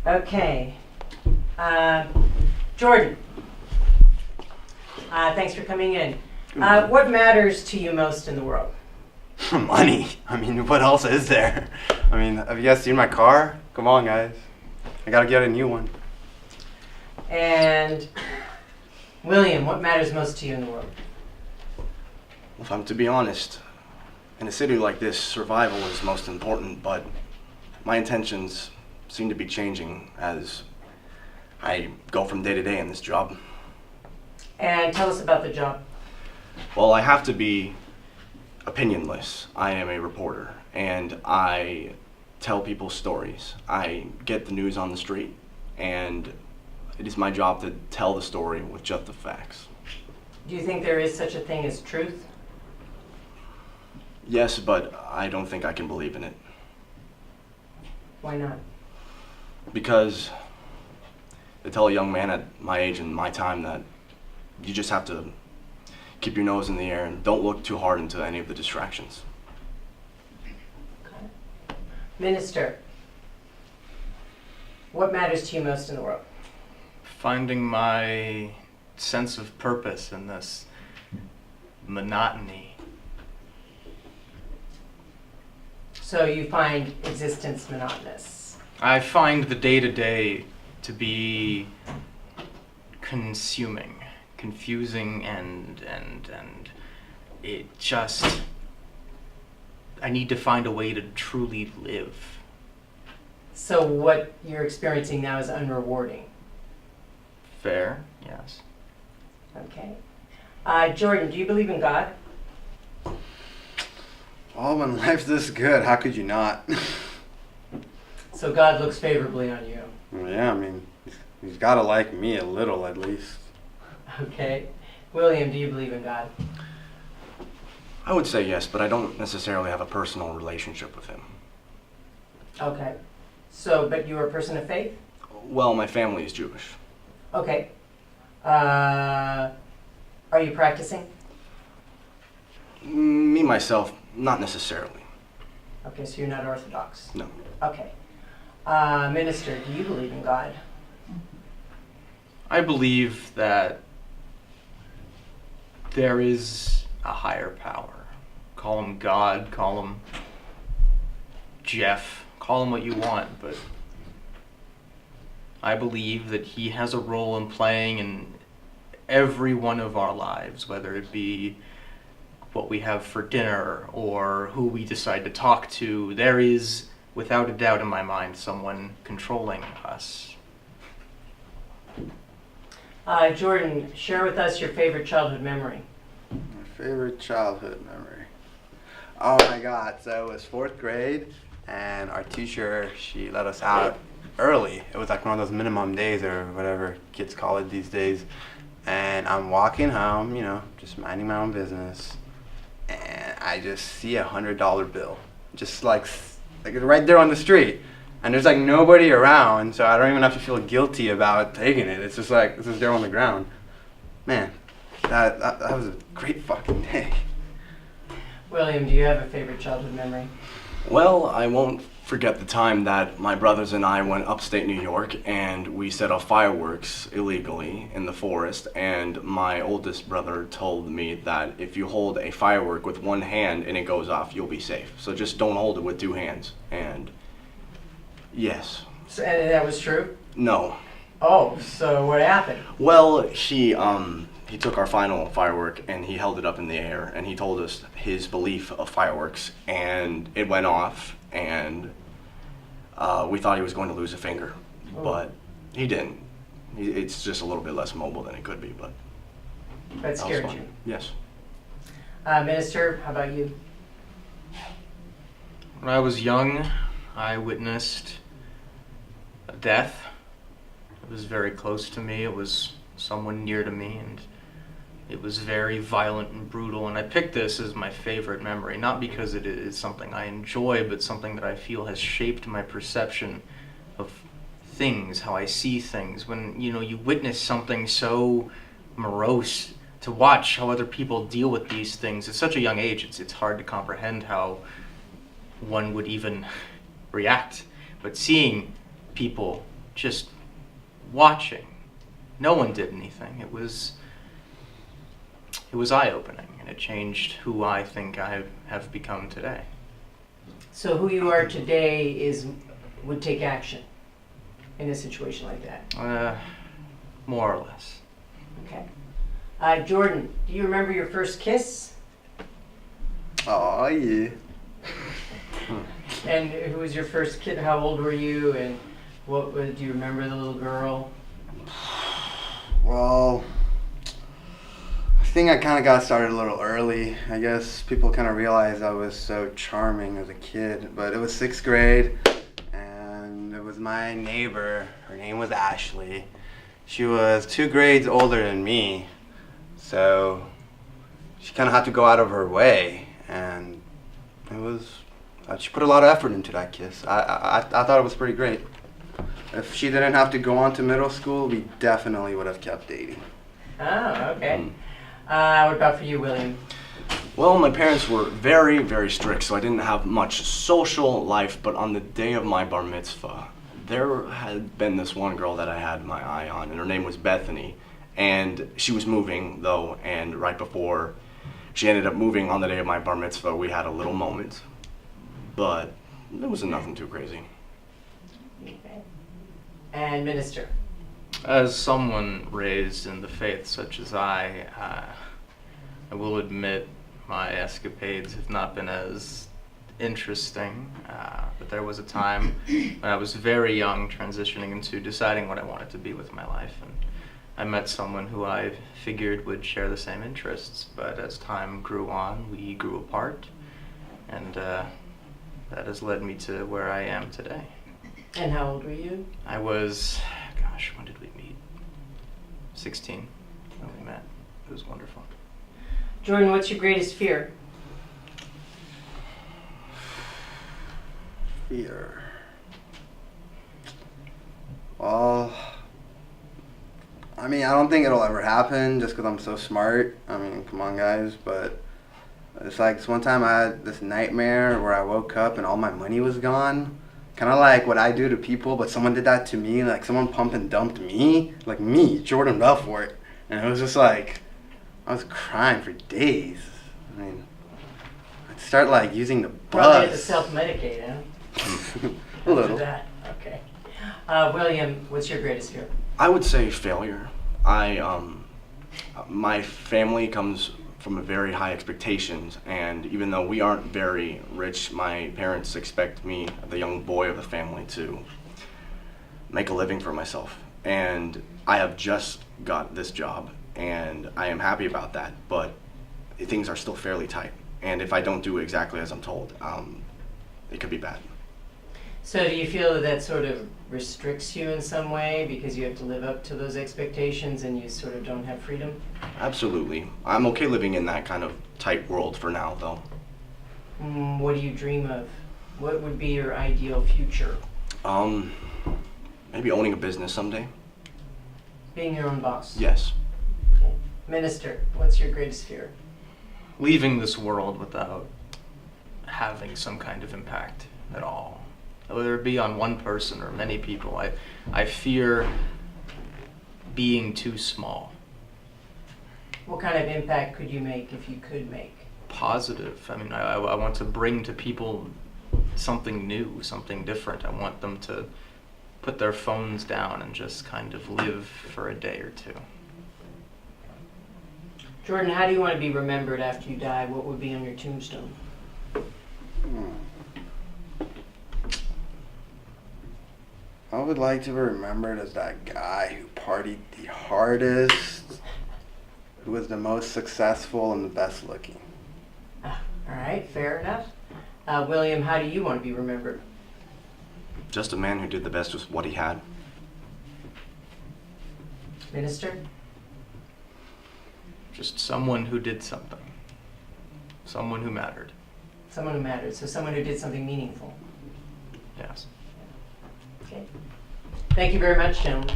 Okay. Jordan, thanks for coming in. What matters to you most in the world? Money. I mean, what else is there? I mean, have you guys seen my car? Come on, guys. I gotta get a new one. And William, what matters most to you in the world? If I'm to be honest, in a city like this, survival is most important, but my intentions seem to be changing as I go from day to day in this job. And tell us about the job. Well, I have to be opinionless. I am a reporter, and I tell people stories. I get the news on the street, and it is my job to tell the story with just the facts. Do you think there is such a thing as truth? Yes, but I don't think I can believe in it. Why not? Because they tell a young man at my age and my time that you just have to keep your nose in the air and don't look too hard into any of the distractions. Okay. Minister, what matters to you most in the world? Finding my sense of purpose in this monotony. So you find existence monotonous. I find the day-to-day to be consuming, confusing, and it just, I need to find a way to truly live. So what you're experiencing now is unrewarding. Fair, yes. Okay. Jordan, do you believe in God? Oh, when life's this good, how could you not? So God looks favorably on you. Well, yeah, I mean, he's gotta like me a little at least. Okay. William, do you believe in God? I would say yes, but I don't necessarily have a personal relationship with him. Okay. So, but you're a person of faith? Well, my family is Jewish. Okay. Are you practicing? Me, myself, not necessarily. Okay, so you're not Orthodox. No. Okay. Minister, do you believe in God? I believe that there is a higher power. Call him God, call him Jeff, call him what you want, but I believe that he has a role in playing in every one of our lives, whether it be what we have for dinner or who we decide to talk to. There is, without a doubt in my mind, someone controlling us. Jordan, share with us your favorite childhood memory. My favorite childhood memory. Oh my God, so it was 4th grade, and our teacher, she let us out early. It was like one of those minimum days or whatever kids call it these days. And I'm walking home, you know, just minding my own business, and I just see $100 bill, just like right there on the street, and there's like nobody around, so I don't even have to feel guilty about taking it. It's just like it's just there on the ground. Man, that was a great fucking day. William, do you have a favorite childhood memory? Well, I won't forget the time that my brothers and I went upstate New York and we set off fireworks illegally in the forest, and my oldest brother told me that if you hold a firework with one hand and it goes off, you'll be safe. So just don't hold it with 2 hands. And yes. So, and that was true? No. Oh, so what happened? Well, he took our final firework and he held it up in the air and he told us his belief of fireworks, and it went off, and we thought he was going to lose a finger, but he didn't. It's just a little bit less mobile than it could be, but That scared you? Yes. Minister, how about you? When I was young, I witnessed a death. It was very close to me. It was someone near to me, and it was very violent and brutal. And I picked this as my favorite memory, not because it is something I enjoy, but something that I feel has shaped my perception of things, how I see things. When, you know, you witness something so morose, to watch how other people deal with these things at such a young age, it's hard to comprehend how one would even react. But seeing people just watching. No one did anything. It was eye-opening, and it changed who I think I have become today. So who you are today would take action in a situation like that? More or less. Okay. Jordan, do you remember your first kiss? Oh yeah. And who was your first kid? How old were you? And do you remember the little girl? Well, I think I kind of got started a little early. I guess people kind of realized I was so charming as a kid. But it was 6th grade, and it was my neighbor. Her name was Ashley. She was 2 grades older than me, so she kind of had to go out of her way, and she put a lot of effort into that kiss. I thought it was pretty great. If she didn't have to go on to middle school, we definitely would have kept dating. Oh, okay. What about for you, William? Well, my parents were very, very strict, so I didn't have much social life, but on the day of my bar mitzvah, there had been this one girl that I had my eye on, and her name was Bethany, and she was moving, though, and right before she ended up moving on the day of my bar mitzvah, we had a little moment, but it wasn't nothing too crazy. Okay. And Minister? As someone raised in the faith such as I will admit my escapades have not been as interesting, but there was a time when I was very young, transitioning into deciding what I wanted to be with my life, and I met someone who I figured would share the same interests, but as time grew on, we grew apart, and that has led me to where I am today. And how old were you? I was, when did we meet? 16 when we met. It was wonderful. Jordan, what's your greatest fear? Fear. Well, I mean, I don't think it'll ever happen just because I'm so smart. I mean, come on, guys. But it's like this one time I had this nightmare where I woke up and all my money was gone. Kind of like what I do to people, but someone did that to me. Like someone pump and dumped me. Like me, Jordan Belfort. And it was just like, I was crying for days. I mean, I'd start like using the Probably had to bus. self-medicate, huh? A little. After that, okay. William, what's your greatest fear? I would say failure. My family comes from a very high expectations, and even though we aren't very rich, my parents expect me, the young boy of the family, to make a living for myself. And I have just got this job, and I am happy about that, but things are still fairly tight. And if I don't do exactly as I'm told, it could be bad. So do you feel that that sort of restricts you in some way because you have to live up to those expectations and you sort of don't have freedom? Absolutely. I'm okay living in that kind of tight world for now, though. What do you dream of? What would be your ideal future? Maybe owning a business someday. Being your own boss? Yes. Okay. Minister, what's your greatest fear? Leaving this world without having some kind of impact at all. Whether it be on one person or many people, I fear being too small. What kind of impact could you make if you could make? Positive. I mean, I want to bring to people something new, something different. I want them to put their phones down and just kind of live for a day or two. Jordan, how do you want to be remembered after you die? What would be on your tombstone? I would like to be remembered as that guy who partied the hardest, who was the most successful and the best looking. All right, fair enough. William, how do you want to be remembered? Just a man who did the best with what he had. Minister? Just someone who did something. Someone who mattered. Someone who mattered, so someone who did something meaningful. Yes. Okay. Thank you very much, gentlemen.